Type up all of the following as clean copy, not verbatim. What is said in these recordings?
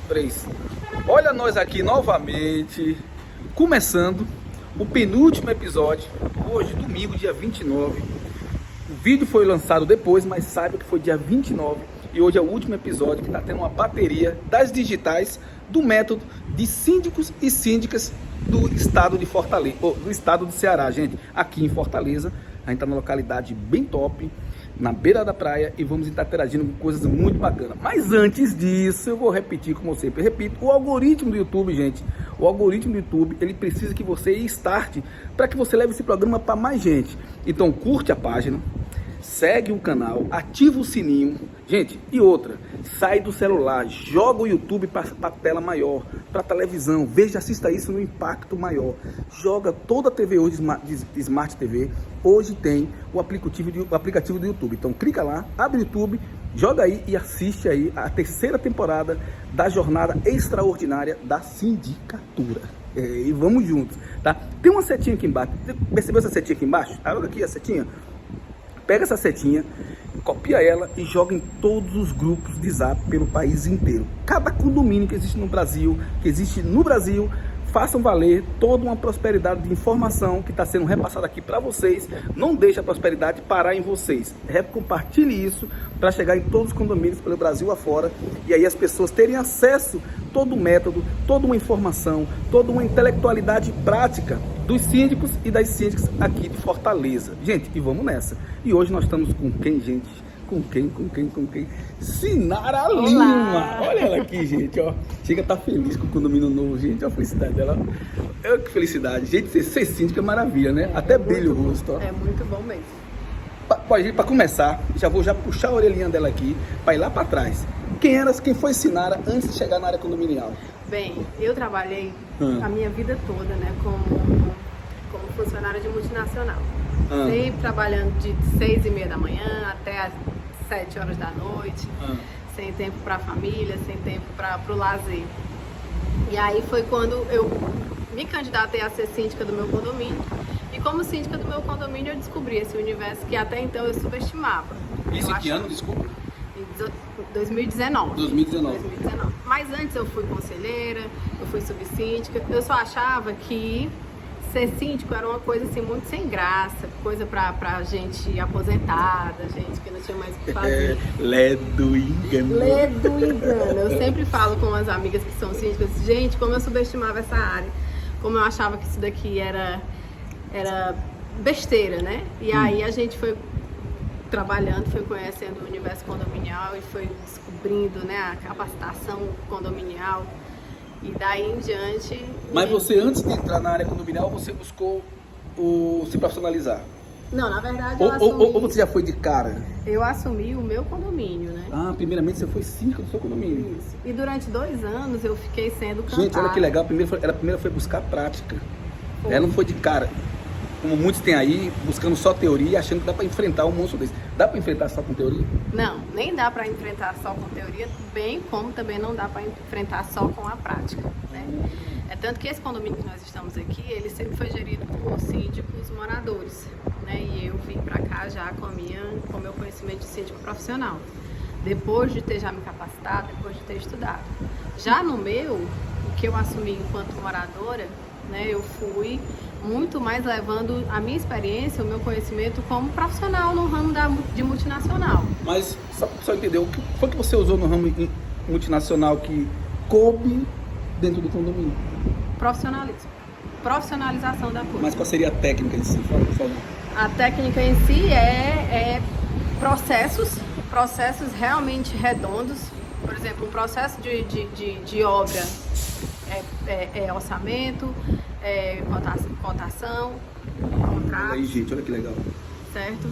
3. Olha nós aqui novamente, começando o penúltimo episódio, hoje, domingo, dia 29. O vídeo foi lançado depois, mas saiba que foi dia 29. E hoje é o último episódio que está tendo uma bateria das digitais do método de síndicos e síndicas do estado de Fortaleza, do estado do Ceará, gente. Aqui em Fortaleza, a gente está numa localidade bem top, na beira da praia, e vamos estar interagindo com coisas muito bacanas. Mas antes disso, eu vou repetir, como eu sempre repito, o algoritmo do YouTube, gente. O algoritmo do YouTube, ele precisa que você starte para que você leve esse programa para mais gente. Então, curte a página, segue o canal, ativa o sininho. Gente, e outra, sai do celular, joga o YouTube para a tela maior, para a televisão, veja, assista isso no impacto maior. Joga toda a TV hoje, Smart TV, hoje tem o aplicativo do YouTube. Então clica lá, abre o YouTube, joga aí e assiste aí a terceira temporada da jornada extraordinária da sindicatura. E vamos juntos, tá? Tem uma setinha aqui embaixo, percebeu essa setinha aqui embaixo? Olha aqui a setinha. Pega essa setinha, copia ela e joga em todos os grupos de Zap pelo país inteiro. Cada condomínio que existe no Brasil, façam valer toda uma prosperidade de informação que está sendo repassada aqui para vocês. Não deixe a prosperidade parar em vocês. Compartilhe isso para chegar em todos os condomínios pelo Brasil afora, e aí as pessoas terem acesso a todo o método, toda uma informação, toda uma intelectualidade prática dos síndicos e das síndicas aqui de Fortaleza. Gente, e vamos nessa. E hoje nós estamos com quem, gente? Com quem? Sinara Lima! Olha ela aqui, gente, ó. Chega a estar feliz com o condomínio novo, gente. Olha a felicidade dela. Que felicidade. Gente, ser síndica é maravilha, né? Até brilha o rosto, ó. É muito bom mesmo. Para começar, vou puxar a orelhinha dela aqui, para ir lá para trás. Quem foi Sinara antes de chegar na área condominial? Bem, eu trabalhei a minha vida toda, né, como funcionária de multinacional. Sempre trabalhando de 6h30 da manhã até as 7 horas da noite, sem tempo para a família, sem tempo para o lazer. E aí foi quando eu me candidatei a ser síndica do meu condomínio. E como síndica do meu condomínio, eu descobri esse universo que até então eu subestimava. Isso em que ano, desculpa? Em 2019. 2019. Mas antes eu fui conselheira, eu fui subsíndica. Eu só achava que ser síndico era uma coisa assim muito sem graça, coisa pra gente aposentada, gente que não tinha mais o que fazer. Ledo engano. Eu sempre falo com as amigas que são síndicas, gente, como eu subestimava essa área, como eu achava que isso daqui era besteira, né? E aí a gente foi trabalhando, foi conhecendo o universo condominial e foi descobrindo, né, a capacitação condominial. E daí em diante... Mas você, antes de entrar na área condominial, você buscou se profissionalizar? Não, na verdade eu assumi... Ou você já foi de cara? Eu assumi o meu condomínio, né? Primeiramente você foi síndica do seu condomínio. Isso. E durante 2 anos eu fiquei sendo cantada. Gente, olha que legal, ela primeiro foi buscar prática. Foi. Ela não foi de cara, como muitos têm aí, buscando só teoria, achando que dá para enfrentar um monstro desse. Dá para enfrentar só com teoria? Não, nem dá para enfrentar só com teoria, bem como também não dá para enfrentar só com a prática, né? É tanto que esse condomínio que nós estamos aqui, ele sempre foi gerido por síndicos moradores, né? E eu vim para cá já com o meu conhecimento de síndico profissional, depois de ter já me capacitado, depois de ter estudado. Já no meu, o que eu assumi enquanto moradora, né? Eu fui muito mais levando a minha experiência, o meu conhecimento como profissional no ramo de multinacional. Mas, só entender, o que foi que você usou no ramo multinacional que coube dentro do condomínio? Profissionalismo. Profissionalização da coisa. Mas qual seria a técnica em si? Fala. A técnica em si é processos realmente redondos. Por exemplo, um processo de obra é orçamento, cotação, contrato. Aí, gente, olha que legal. Certo?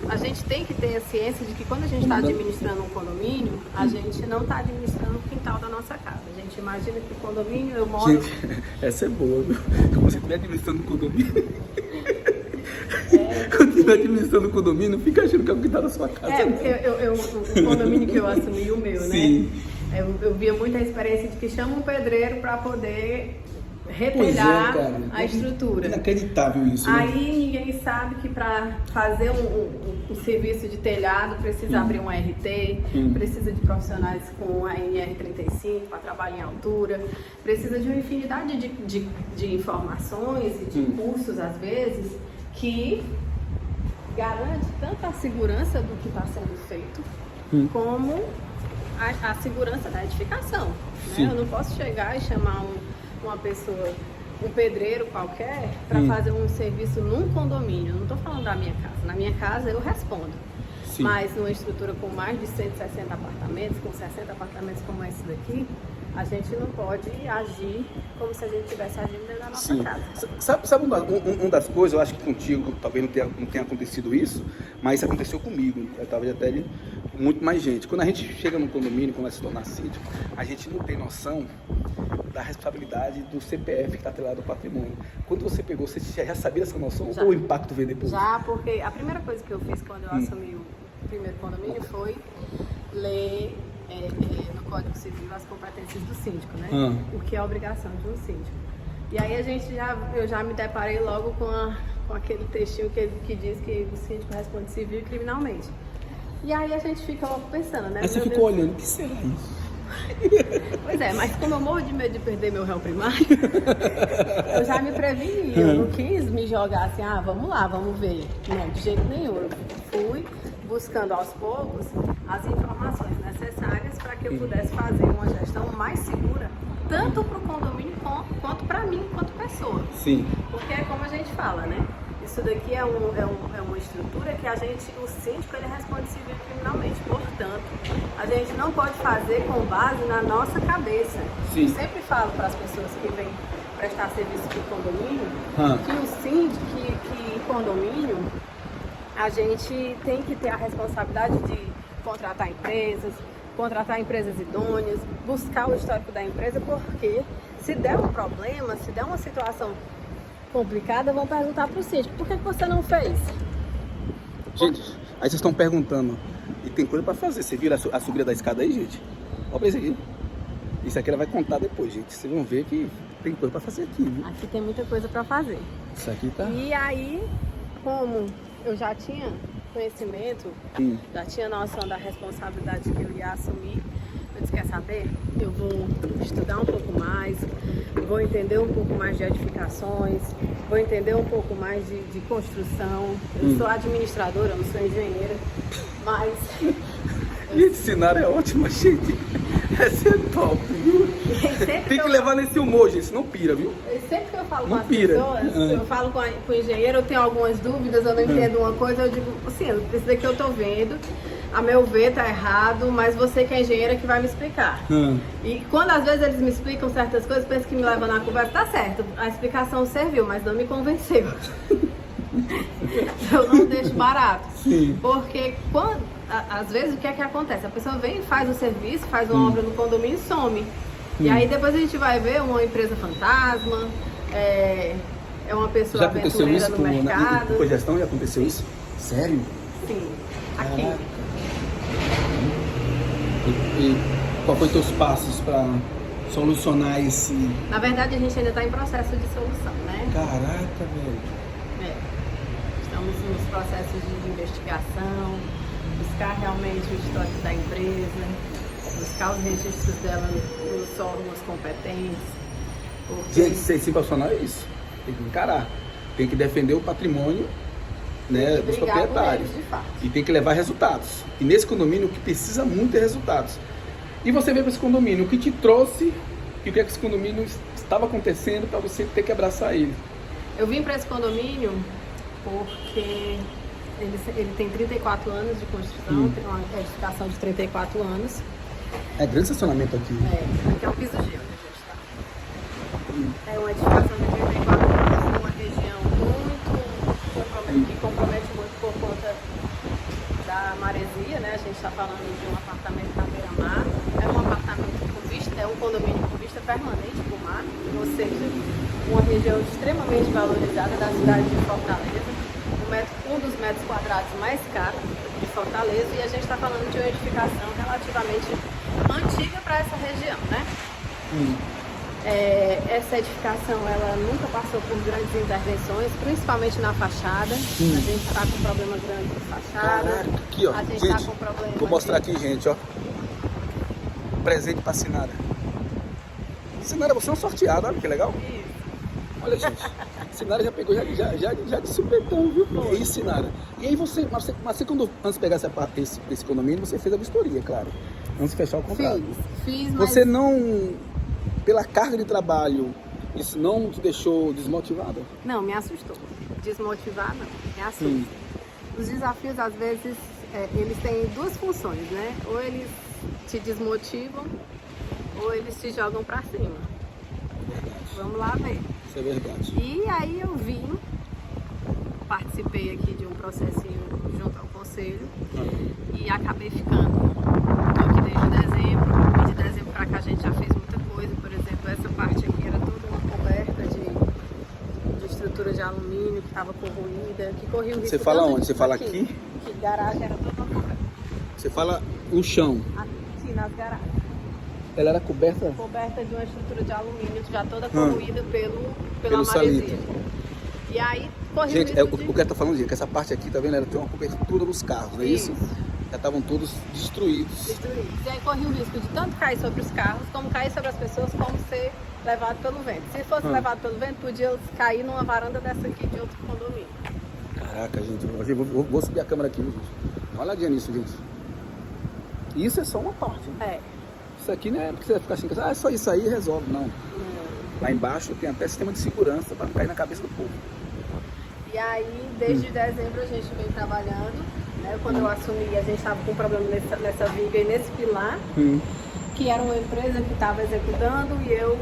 A gente tem que ter a ciência de que quando a gente está administrando um condomínio, a gente não está administrando o quintal da nossa casa. A gente imagina que o condomínio, eu moro... Gente, essa é boa, viu? Como você estiver administrando um condomínio... Quando estiver administrando o condomínio, fica achando que é o quintal da sua casa. O condomínio que eu assumi, o meu, Sim. né? Eu via muita experiência de que chama um pedreiro para poder retelhar cara. a estrutura. Inacreditável isso, né? Aí ninguém sabe que para fazer um serviço de telhado precisa abrir um RT, precisa de profissionais com a NR35 para trabalhar em altura, precisa de uma infinidade de informações e de cursos, às vezes, que garante tanto a segurança do que está sendo feito, como a segurança da edificação. Né? Eu não posso chegar e chamar uma pessoa, um pedreiro qualquer, para fazer um serviço num condomínio. Eu não estou falando da minha casa. Na minha casa eu respondo. Sim. Mas numa estrutura com mais de 160 apartamentos, com 60 apartamentos como esse daqui, a gente não pode agir como se a gente estivesse agindo dentro da nossa casa. Sabe uma das coisas, eu acho que contigo talvez não tenha acontecido isso, mas isso aconteceu comigo, talvez até com muito mais gente. Quando a gente chega no condomínio, quando se torna síndico, a gente não tem noção da responsabilidade do CPF que está atrelado ao patrimônio. Quando você pegou, você já sabia dessa noção ou o impacto veio depois? Já, porque a primeira coisa que eu fiz quando eu assumi o primeiro condomínio foi ler no Código Civil as competências do síndico, né? O que é a obrigação de um síndico. E aí eu já me deparei logo com aquele textinho que diz que o síndico responde civil e criminalmente. E aí a gente fica logo pensando, né? Aí você ficou olhando, o que será isso? Pois é, mas como eu morro de medo de perder meu réu primário, eu já me preveni. Eu não quis me jogar assim, vamos lá, vamos ver. Não, de jeito nenhum. Eu fui buscando aos poucos as informações necessárias para que eu pudesse fazer uma gestão mais segura, tanto para o condomínio quanto para mim, quanto pessoa. Sim. Porque é como a gente fala, né? Isso daqui é uma estrutura que o síndico, ele responde civil e criminalmente. Portanto, a gente não pode fazer com base na nossa cabeça. Sim. Eu sempre falo para as pessoas que vêm prestar serviço de condomínio, que o síndico, que em condomínio, a gente tem que ter a responsabilidade de contratar empresas idôneas, buscar o histórico da empresa, porque se der um problema, se der uma situação complicada, vão perguntar para o síndico, por que você não fez? Gente, aí vocês estão perguntando, e tem coisa para fazer. Você viu a subida da escada aí, gente? Olha pra isso aqui. Isso aqui ela vai contar depois, gente. Vocês vão ver que tem coisa para fazer aqui, viu? Aqui tem muita coisa para fazer. Isso aqui tá... E aí, como eu já tinha conhecimento, já tinha noção da responsabilidade que eu ia assumir, eu disse, quer saber? Eu vou estudar um pouco mais, vou entender um pouco mais de edificações, vou entender um pouco mais de construção. Eu sou administradora, eu não sou engenheira, mas... Gente, esse cenário é ótimo, gente. Essa é top, viu? Tem que levar nesse humor, gente, senão pira, viu? Sempre que eu falo com as pessoas, eu falo com o engenheiro, eu tenho algumas dúvidas, eu não entendo uma coisa, eu digo, assim, isso daqui eu tô vendo, a meu ver tá errado, mas você que é engenheira que vai me explicar. E quando às vezes eles me explicam certas coisas, penso que me levam na conversa, tá certo, a explicação serviu, mas não me convenceu. Eu não deixo barato. Sim. Porque às vezes o que é que acontece? A pessoa vem, faz o serviço, faz uma obra no condomínio e some. E aí depois a gente vai ver uma empresa fantasma, é uma pessoa aventureira no mercado. Na cogestão já aconteceu isso? Sério? Sim, aqui. E qual foi os teus passos para solucionar esse... Na verdade a gente ainda está em processo de solução, né? Caraca, velho. Estamos nos processos de investigação, buscar realmente o histórico da empresa, buscar os registros dela nos órgãos competentes. Porque... Gente, ser profissional é isso. Tem que encarar. Tem que defender o patrimônio, né, dos proprietários. E tem que levar resultados. E nesse condomínio o que precisa muito é resultados. E você veio para esse condomínio, o que te trouxe e o que é que esse condomínio estava acontecendo para você ter que abraçar ele? Eu vim para esse condomínio porque ele tem 34 anos de construção, tem uma edificação de 34 anos. É grande estacionamento aqui. Aqui é o piso G onde a gente está. É uma edificação de 34 anos, numa região que compromete muito por conta da maresia, né? A gente está falando de um apartamento na beira-mar, é um apartamento com vista, é um condomínio com vista permanente para o mar, ou seja, uma região extremamente valorizada da cidade de Fortaleza, um dos metros quadrados mais caros de Fortaleza, e a gente está falando de uma edificação relativamente antiga para essa região, né? Essa edificação, ela nunca passou por grandes intervenções, principalmente na fachada. A gente está com problema grande com fachada. Caraca, aqui, ó. A gente Gente, está com problema. vou mostrar aqui, gente, ó. Presente pra Sinara. Sinara, você é um sorteado, olha que legal. Isso. Olha, gente, Sinara já pegou, já de supetão, viu? E aí, Sinara? E aí mas você quando, antes de pegar esse condomínio, você fez a vistoria, claro. Antes de fechar o contrato. Fiz, mas... Você não, pela carga de trabalho, isso não te deixou desmotivada? Não, me assustou. Desmotivar, não. Me assusta. Os desafios, às vezes, eles têm duas funções, né? Ou eles te desmotivam, ou eles te jogam pra cima. Verdade. Vamos lá ver. Isso é verdade. E aí eu participei aqui de um processinho junto ao conselho e acabei ficando. Estou aqui desde dezembro, e de dezembro para cá a gente já fez muita coisa. Por exemplo, essa parte aqui era toda uma coberta de estrutura de alumínio que estava corroída, que corria o risco. Você fala onde? Você fala aqui? Que garagem era toda uma coberta. Você fala o chão. Aqui nas garagens. Ela era coberta? Coberta de uma estrutura de alumínio já toda corroída pela salito. maresia. E aí correu Gente, o risco o que ela tá falando, gente, que essa parte aqui, tá vendo? Ela tem uma cobertura dos carros, não é isso? Já estavam todos destruídos. E aí corria o risco de tanto cair sobre os carros, como cair sobre as pessoas, como ser levado pelo vento. Se fosse levado pelo vento, podia cair numa varanda dessa aqui de outro condomínio. Caraca, gente, eu vou subir a câmera aqui, viu, gente? Dá uma olhadinha nisso, gente. Isso é só uma parte. É. Isso aqui não é porque você vai ficar assim, é só isso aí e resolve, não. Lá embaixo tem até sistema de segurança para não cair na cabeça do povo. E aí, desde dezembro a gente vem trabalhando, né? Quando eu assumi, a gente estava com um problema nessa viga e nesse pilar, que era uma empresa que estava executando e eu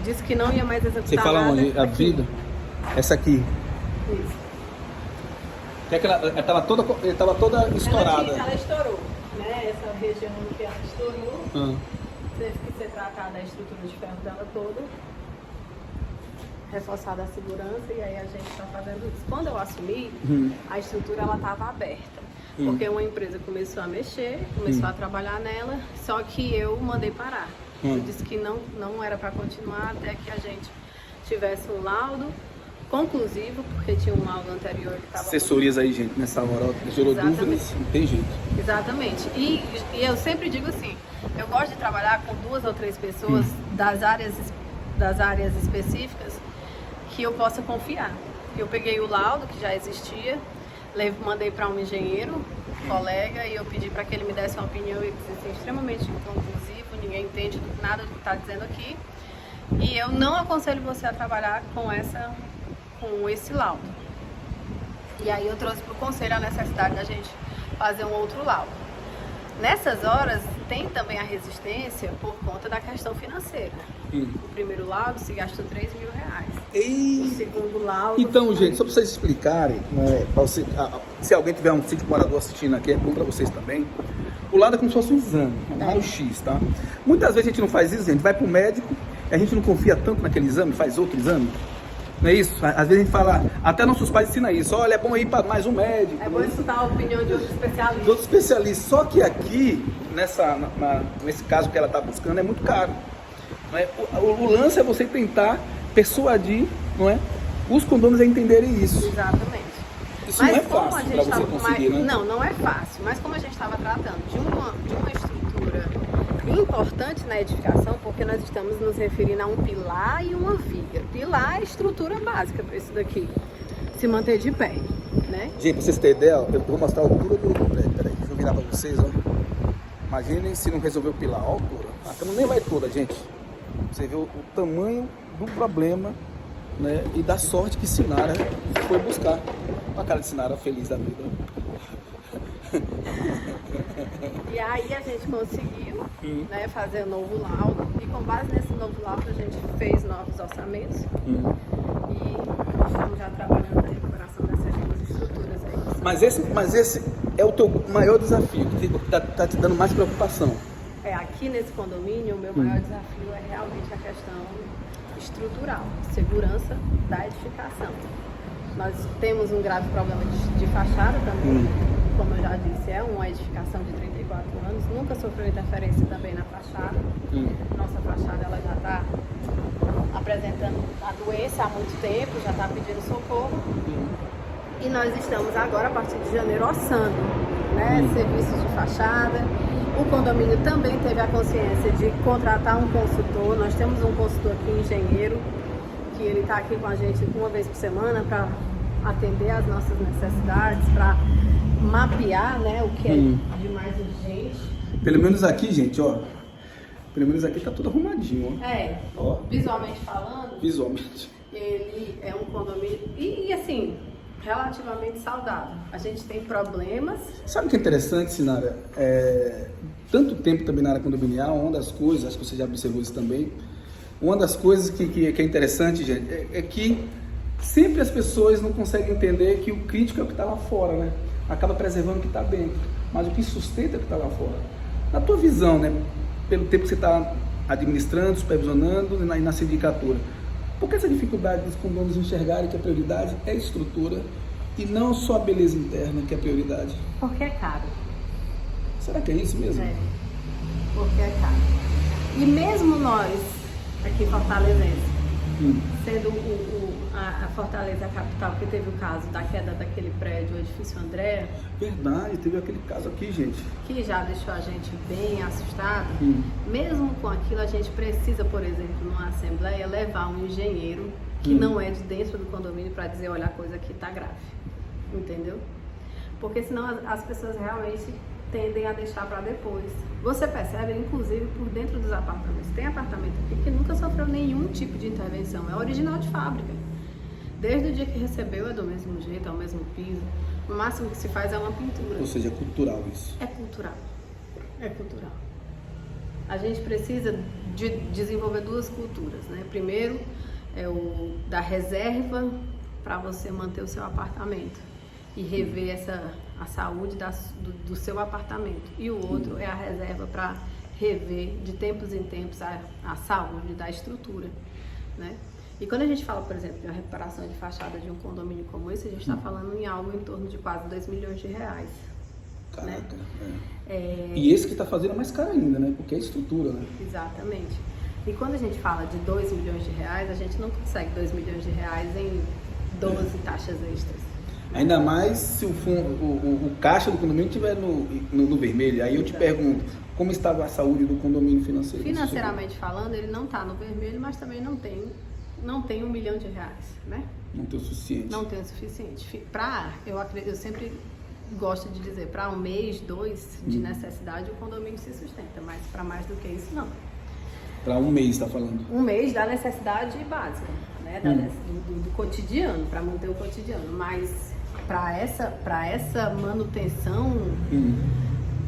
disse que não ia mais executar. Você fala nada onde? A aqui. vida? Essa aqui. Isso. Que é que ela estava toda estourada. Ela estourou, né? Essa região que ela estourou, teve que ser tratada a estrutura de ferro dela toda, reforçada a segurança, e aí a gente está fazendo isso. Quando eu assumi, a estrutura ela estava aberta, porque uma empresa começou a mexer, começou a trabalhar nela, só que eu mandei parar. Eu disse que não era para continuar até que a gente tivesse um laudo conclusivo, porque tinha um laudo anterior que estava... Assessorias aí, gente, nessa hora, gerou dúvidas, não tem jeito. Exatamente. E eu sempre digo assim, eu gosto de trabalhar com 2 ou 3 pessoas das áreas específicas que eu possa confiar. Eu peguei o laudo que já existia, mandei para um engenheiro, colega, e eu pedi para que ele me desse uma opinião e disse assim, extremamente inconclusivo, ninguém entende nada do que está dizendo aqui, e eu não aconselho você a trabalhar com esse laudo. E aí eu trouxe para o conselho a necessidade da gente fazer um outro laudo. Nessas horas, tem também a resistência por conta da questão financeira. O primeiro laudo se gastou R$3.000. O segundo laudo... Então, gente, só para vocês explicarem, né, se alguém tiver um sítio morador assistindo aqui, é bom para vocês também. O laudo é como se fosse um exame, um raio-x, tá? Muitas vezes a gente não faz isso, a gente vai para o médico, a gente não confia tanto naquele exame, faz outro exame. Não é isso? Às vezes a gente fala, até nossos pais ensinam isso, olha, é bom ir para mais um médico. É bom escutar a opinião de outro especialista. De outro especialista. Só que aqui, nesse caso que ela está buscando, é muito caro. Não é? O lance é você tentar persuadir, não é, os condôminos a entenderem isso. Exatamente. Isso não é fácil para você conseguir, né? Não é fácil. Mas como a gente estava tratando de uma estrutura importante na edificação, porque nós estamos nos referindo a um pilar e uma viga. Pilar é a estrutura básica para isso daqui se manter de pé, né? Gente, para vocês terem ideia, eu vou mostrar a altura do prédio. Peraí, deixa eu virar para vocês, ó. Imaginem se não resolver o pilar, ó, a altura. A cama nem vai toda, gente. Você vê o tamanho do problema, né? E da sorte que Sinara foi buscar. Uma cara de Sinara feliz da vida. E aí a gente conseguiu, né, fazer um novo laudo, e com base nesse novo laudo a gente fez novos orçamentos e estamos já trabalhando na recuperação dessas duas estruturas aí. Mas esse é o teu maior desafio, que tá te dando mais preocupação. Aqui nesse condomínio o meu maior desafio é realmente a questão estrutural, segurança da edificação. Nós temos um grave problema de fachada também. Como eu já disse, é uma edificação de 34 anos, nunca sofreu interferência também na fachada. Nossa fachada ela já está apresentando a doença há muito tempo, já está pedindo socorro. E nós estamos agora, a partir de janeiro, orçando, né, serviços de fachada. O condomínio também teve a consciência de contratar um consultor. Nós temos um consultor aqui, engenheiro, que ele está aqui com a gente uma vez por semana para atender às nossas necessidades, para mapear, né, o que é de mais urgente. Pelo menos aqui, gente, ó. Pelo menos aqui tá tudo arrumadinho, ó. Ó. Visualmente falando. Visualmente. Ele é um condomínio e assim, relativamente saudável. A gente tem problemas. Sabe o que é interessante, Sinara? Tanto tempo também na área condominial, uma das coisas, acho que você já observou isso também, uma das coisas que é interessante, gente, é que sempre as pessoas não conseguem entender que o crítico é o que está lá fora, né? Acaba preservando o que está dentro, mas o que sustenta é o que está lá fora. Na tua visão, né? Pelo tempo que você está administrando, supervisionando e na sindicatura, por que essa dificuldade dos condomínios enxergarem que a prioridade é a estrutura e não só a beleza interna que é a prioridade? Porque é caro. Será que é isso mesmo? É, porque é caro. E mesmo nós, aqui fortalezenses, sendo a Fortaleza capital, que teve o caso da queda daquele prédio, o edifício André. Verdade, teve aquele caso aqui, gente. Que já deixou a gente bem assustado. Mesmo com aquilo, a gente precisa, por exemplo, numa assembleia, levar um engenheiro que não é de dentro do condomínio para dizer, olha, a coisa aqui está grave. Entendeu? Porque senão as pessoas realmente tendem a deixar para depois. Você percebe, inclusive, por dentro dos apartamentos. Tem apartamento aqui que nunca sofreu nenhum tipo de intervenção. É original de fábrica. Desde o dia que recebeu é do mesmo jeito, é o mesmo piso. O máximo que se faz é uma pintura. Ou seja, é cultural isso. É cultural. É cultural. A gente precisa de desenvolver duas culturas, né? Primeiro é o da reserva para você manter o seu apartamento e rever a saúde do seu apartamento. E o outro é a reserva para rever de tempos em tempos a saúde da estrutura, né? E quando a gente fala, por exemplo, de uma reparação de fachada de um condomínio como esse, a gente está falando em algo em torno de quase R$2 milhões. Caraca, né? E esse que está fazendo é mais caro ainda, né? Porque é a estrutura, né? Exatamente. E quando a gente fala de R$2 milhões, a gente não consegue R$2 milhões em 12 taxas extras. Ainda mais se o caixa do condomínio estiver no vermelho. Aí eu te pergunto, como estava a saúde do condomínio financeiro? Financeiramente falando, ele não está no vermelho, mas também não tem R$1 milhão, né? Não tem o suficiente. Não tem o suficiente. Eu sempre gosto de dizer, para um mês, 2 de necessidade, o condomínio se sustenta, mas para mais do que isso, não. Para um mês, está falando? Um mês da necessidade básica, né? Do cotidiano, para manter o cotidiano. Mas para essa manutenção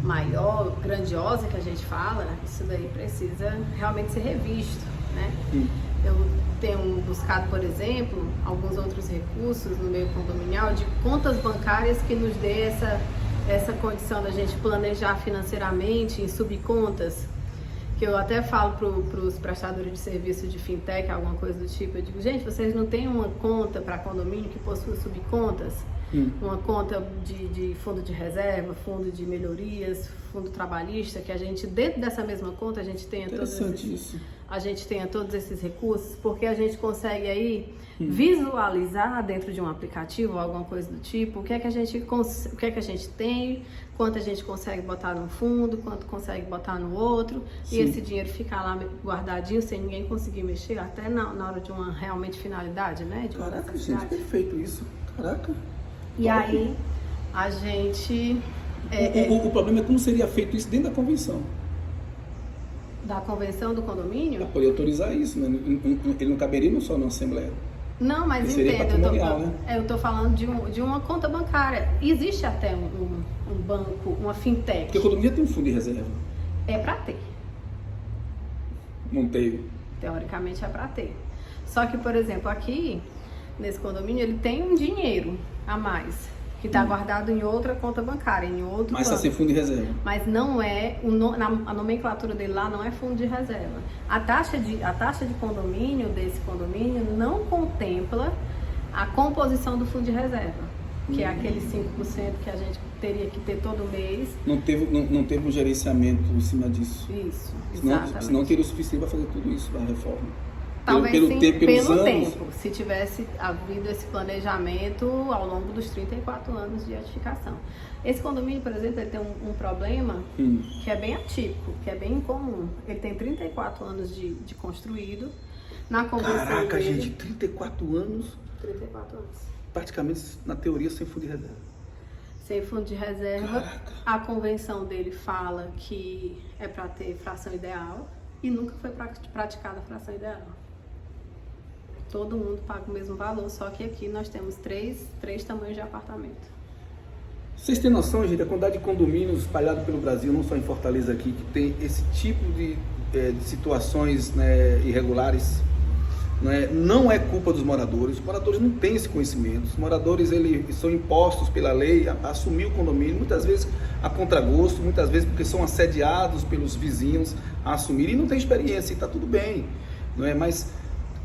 maior, grandiosa que a gente fala, isso daí precisa realmente ser revisto, né? Eu tenho buscado, por exemplo, alguns outros recursos no meio condominial de contas bancárias que nos dê essa condição da gente planejar financeiramente em subcontas, que eu até falo para os prestadores de serviço de fintech, alguma coisa do tipo, eu digo, gente, vocês não têm uma conta para condomínio que possua subcontas? Uma conta de fundo de reserva, fundo de melhorias, fundo trabalhista, que a gente, dentro dessa mesma conta, a gente tenha todos esses recursos, porque a gente consegue aí visualizar dentro de um aplicativo ou alguma coisa do tipo, o que é que a gente tem, quanto a gente consegue botar num fundo, quanto consegue botar no outro, e esse dinheiro ficar lá guardadinho sem ninguém conseguir mexer, até na hora de uma realmente finalidade, né? Caraca, gente, perfeito isso. Caraca. E aí, a gente... O problema é como seria feito isso dentro da convenção. Da convenção do condomínio? Para poder autorizar isso, né? Ele não caberia só na Assembleia. Não, mas entendo, eu estou falando de uma conta bancária. Existe até um banco, uma fintech. Porque o condomínio tem um fundo de reserva. É para ter. Não teve. Teoricamente é para ter. Só que, por exemplo, aqui, nesse condomínio, ele tem um dinheiro a mais, que está guardado em outra conta bancária, em outro Mas está sem fundo de reserva. Mas não é, a nomenclatura dele lá não é fundo de reserva. A taxa de condomínio, desse condomínio, não contempla a composição do fundo de reserva, que é aquele 5% que a gente teria que ter todo mês. Não teve um gerenciamento em cima disso. Isso, exatamente. Senão teria o suficiente para fazer tudo isso, da reforma. Talvez pelo sim, tempo, pelos pelo anos. tempo, se tivesse havido esse planejamento ao longo dos 34 anos de edificação. Esse condomínio, por exemplo, ele tem um problema que é bem atípico, que é bem incomum. Ele tem 34 anos de construído. Na convenção Caraca, dele, gente, 34 anos, 34 anos. praticamente na teoria sem fundo de reserva. Sem fundo de reserva. Caraca. A convenção dele fala que é para ter fração ideal e nunca foi praticada a fração ideal. Todo mundo paga o mesmo valor, só que aqui nós temos três tamanhos de apartamento. Vocês têm noção, gente, da quantidade de condomínios espalhados pelo Brasil, não só em Fortaleza aqui, que tem esse tipo de situações, né, irregulares? Não é culpa dos moradores. Os moradores não têm esse conhecimento. Os moradores, eles são impostos pela lei a assumir o condomínio, muitas vezes a contragosto, muitas vezes porque são assediados pelos vizinhos a assumir e não tem experiência, e está tudo bem, não é? Mas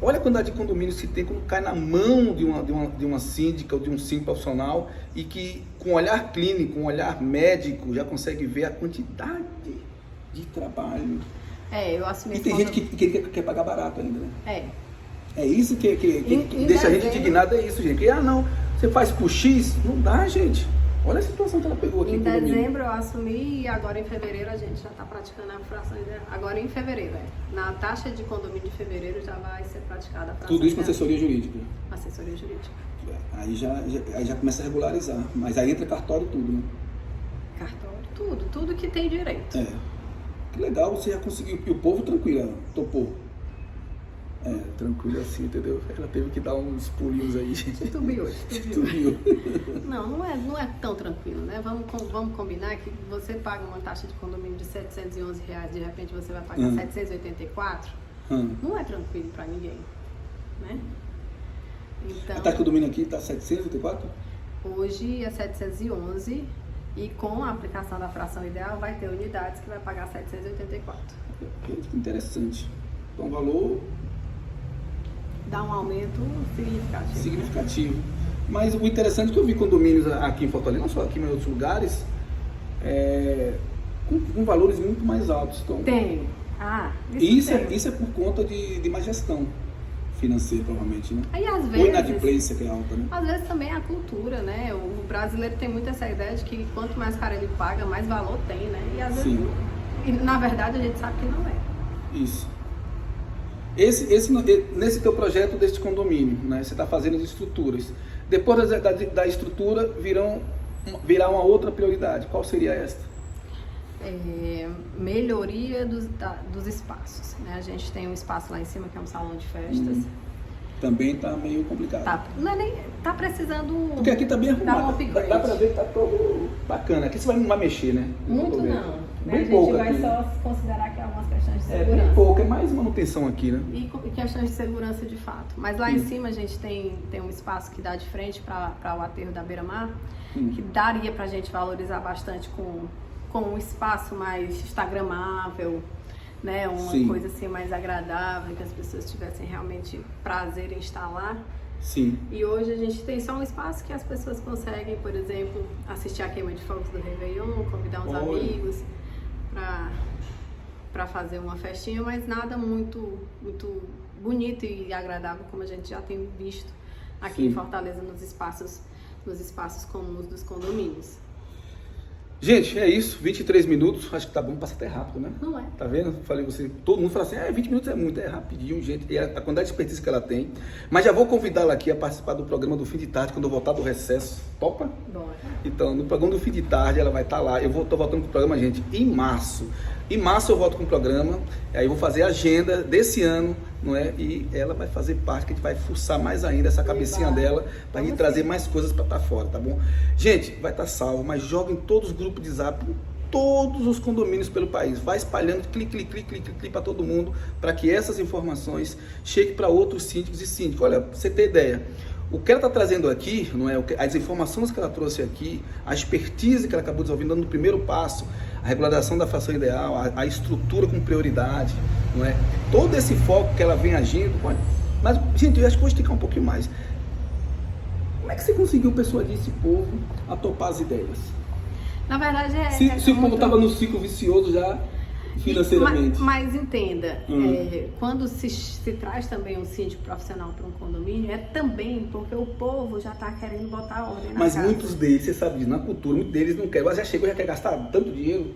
olha a quantidade de condomínios que tem quando cai na mão de uma síndica ou de um síndico profissional e que com um olhar clínico, um olhar médico, já consegue ver a quantidade de trabalho. Eu assumi E tem gente que quer pagar barato ainda, né? É isso que Em deixa a gente dezembro- indignado, é isso, gente. Que, não, você faz por X, não dá, gente. Olha a situação que ela pegou aqui. Em no condomínio. dezembro eu assumi e agora em fevereiro a gente já está praticando a fração ideal. Agora em fevereiro, na taxa de condomínio de fevereiro já vai ser praticada a fração Tudo isso com ideal. assessoria jurídica. Assessoria jurídica. Aí já começa a regularizar. Mas aí entra cartório e tudo, né? Cartório, tudo que tem direito. Que legal, você já conseguiu. E o povo tranquilo, topou. Tranquilo assim, entendeu? Ela teve que dar uns pulinhos aí. Titubeou. Titubeou. Não é tão tranquilo, né? Vamos combinar que você paga uma taxa de condomínio de R$711, de repente você vai pagar 784. Não é tranquilo para ninguém, né? Então, A taxa de condomínio aqui está 784? hoje é 711 e com a aplicação da fração ideal vai ter unidades que vai pagar 784. Que interessante. Então, valor Dá um aumento significativo. Mas o interessante é que eu vi condomínios aqui em Fortaleza, não só aqui, mas em outros lugares, com valores muito mais altos. Então, Tem. isso é por conta de má gestão financeira, provavelmente, né? Aí às Ou vezes, inadimplência que é alta, né? às vezes também é a cultura, né? O brasileiro tem muito essa ideia de que quanto mais caro ele paga, mais valor tem, né? E às vezes, na verdade, a gente sabe que não é. Isso. Nesse teu projeto deste condomínio, né? Você está fazendo as estruturas. Depois da estrutura virá uma outra prioridade. Qual seria esta? Melhoria dos espaços, né? A gente tem um espaço lá em cima que é um salão de festas. Também está meio complicado. Tá precisando. Porque aqui está bem dar um arrumado. upgrade. Dá para ver que está todo bacana. Aqui você não vai mexer, né? Muito Tô vendo. não. Né? Bem A gente pouco vai aqui. só considerar que há algumas questões de Bem segurança. pouco, é mais manutenção aqui, né? E questões de segurança de fato. Mas lá em cima a gente tem um espaço que dá de frente para o aterro da Beira-Mar, que daria para a gente valorizar bastante com um espaço mais instagramável, né? Uma coisa assim mais agradável, que as pessoas tivessem realmente prazer em estar lá. Sim. E hoje a gente tem só um espaço que as pessoas conseguem, por exemplo, assistir a queima de fogos do Réveillon, convidar uns amigos para fazer uma festinha, mas nada muito bonito e agradável como a gente já tem visto aqui em Fortaleza nos espaços comuns dos condomínios. Gente, é isso, 23 minutos, acho que tá bom, passa até rápido, né? Não é? Tá vendo? Falei você, todo mundo fala assim, 20 minutos é muito, é rapidinho, gente, e a quantidade de expertise que ela tem. Mas já vou convidá-la aqui a participar do programa do fim de tarde, quando eu voltar do recesso, topa? Bora. Então, no programa do fim de tarde, ela vai estar lá, tô voltando com o programa, gente, em março. Em março eu volto com o programa, aí eu vou fazer a agenda desse ano, não é? E ela vai fazer parte, que a gente vai fuçar mais ainda essa cabecinha dela, pra gente trazer mais coisas pra estar fora, tá bom? Gente, vai estar salvo, mas joga em todos os grupos de zap, em todos os condomínios pelo país. Vai espalhando, clique para todo mundo, para que essas informações cheguem para outros síndicos e síndicos. Olha, pra você ter ideia, o que ela está trazendo aqui, não é? As informações que ela trouxe aqui, a expertise que ela acabou desenvolvendo, dando o primeiro passo, a regularização da fração ideal, a estrutura com prioridade, não é? Todo esse foco que ela vem agindo. Mas, gente, eu acho que vou esticar um pouquinho mais. Como é que você conseguiu persuadir esse povo a topar as ideias? Na verdade Se o povo estava no ciclo vicioso já. financeiramente. Mas entenda, quando se traz também um síndico profissional para um condomínio, é também porque o povo já está querendo botar ordem na Mas casa. muitos deles, você sabe disso, na cultura, muitos deles não querem, mas já chegou, já quer gastar tanto dinheiro.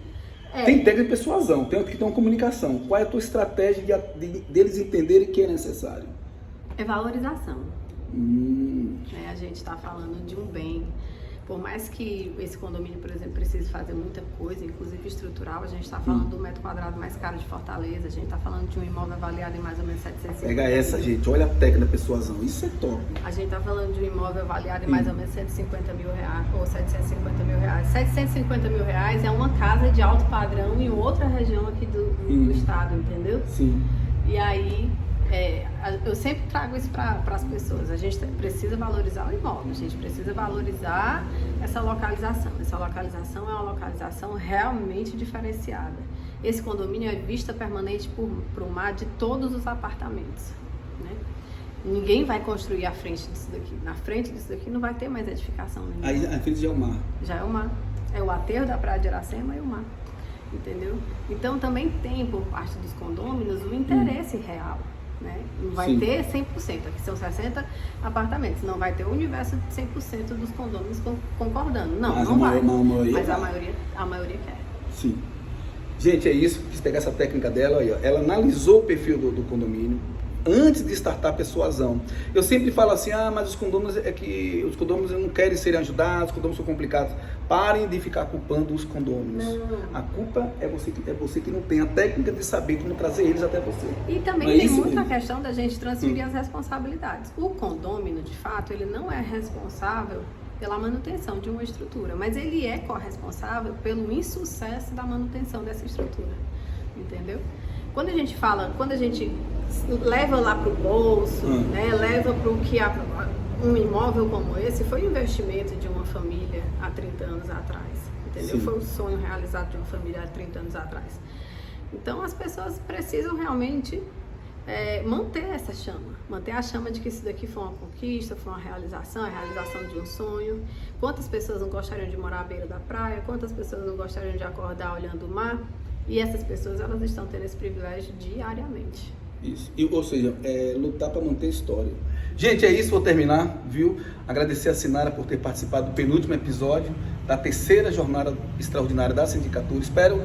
Tem técnica de persuasão, tem que ter uma comunicação. Qual é a tua estratégia deles entenderem que é necessário? É valorização. A gente está falando de um bem. Por mais que esse condomínio, por exemplo, precise fazer muita coisa, inclusive estrutural, a gente está falando do metro quadrado mais caro de Fortaleza, a gente está falando de um imóvel avaliado em mais ou menos 750 Pega essa, gente, olha a técnica da persuasão, isso é top. A gente está falando de um imóvel avaliado em mais ou menos 150 mil reais, ou 750 mil reais. 750 mil reais é uma casa de alto padrão em outra região aqui do estado, entendeu? Sim. E aí, eu sempre trago isso para as pessoas. A gente precisa valorizar o imóvel, a gente precisa valorizar essa localização. Essa localização é uma localização realmente diferenciada. Esse condomínio é vista permanente para o mar de todos os apartamentos, né? Ninguém vai construir à frente disso daqui. Na frente disso daqui não vai ter mais edificação nenhuma. Aí a frente já é o mar. Já é o mar. É o aterro da Praia de Iracema e o mar. Entendeu? Então também tem por parte dos condôminos o interesse real. Né? Não vai ter 100%, aqui são 60 apartamentos, não vai ter o universo de 100% dos condôminos concordando. Não, mas não vai. Mas a maioria quer. Sim. Gente, é isso, quis pegar essa técnica dela aí, ó. Ela analisou o perfil do condomínio antes de startar a persuasão. Eu sempre falo assim, mas os condôminos os condôminos não querem serem ajudados, os condôminos são complicados. Parem de ficar culpando os condôminos. Não. A culpa é você que não tem a técnica de saber como trazer eles até você. E também tem muita questão da gente transferir as responsabilidades. O condômino, de fato, ele não é responsável pela manutenção de uma estrutura, mas ele é corresponsável pelo insucesso da manutenção dessa estrutura. Entendeu? Quando a gente leva lá para o bolso, né, leva para o que um imóvel como esse foi um investimento de uma família há 30 anos atrás, entendeu? Sim. Foi um sonho realizado de uma família há 30 anos atrás. Então as pessoas precisam realmente manter essa chama, manter a chama de que isso daqui foi uma conquista, foi uma realização, a realização de um sonho. Quantas pessoas não gostariam de morar à beira da praia? Quantas pessoas não gostariam de acordar olhando o mar? E essas pessoas, elas estão tendo esse privilégio diariamente. Isso, ou seja, lutar para manter a história. Gente, é isso, vou terminar, viu? Agradecer a Sinara por ter participado do penúltimo episódio da terceira jornada extraordinária da sindicatura. Espero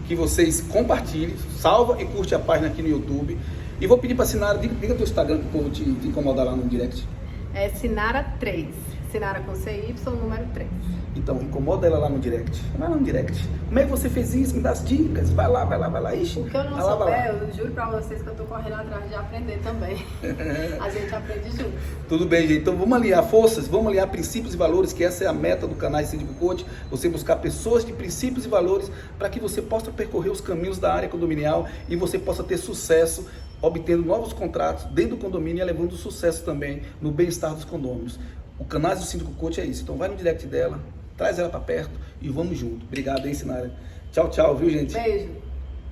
que vocês compartilhem, salva e curte a página aqui no YouTube. E vou pedir para a Sinara, diga teu Instagram para o povo te incomodar lá no direct. É Sinara 3, Sinara com CY, número 3. Então, incomoda ela lá no direct. Vai lá no direct. Como é que você fez isso? Me dá as dicas. Vai lá. Ixi, o que eu não souber, eu juro pra vocês que eu tô correndo atrás de aprender também. A gente aprende junto. Tudo bem, gente. Então, vamos alinhar forças, vamos alinhar princípios e valores, que essa é a meta do canal Síndico Coach. Você buscar pessoas de princípios e valores para que você possa percorrer os caminhos da área condominial e você possa ter sucesso, obtendo novos contratos dentro do condomínio e levando sucesso também no bem-estar dos condôminos. O canal do Síndico Coach é isso. Então, vai no direct dela, traz ela para perto e vamos junto. Obrigado, hein, Sinara. Tchau, viu, gente? Beijo.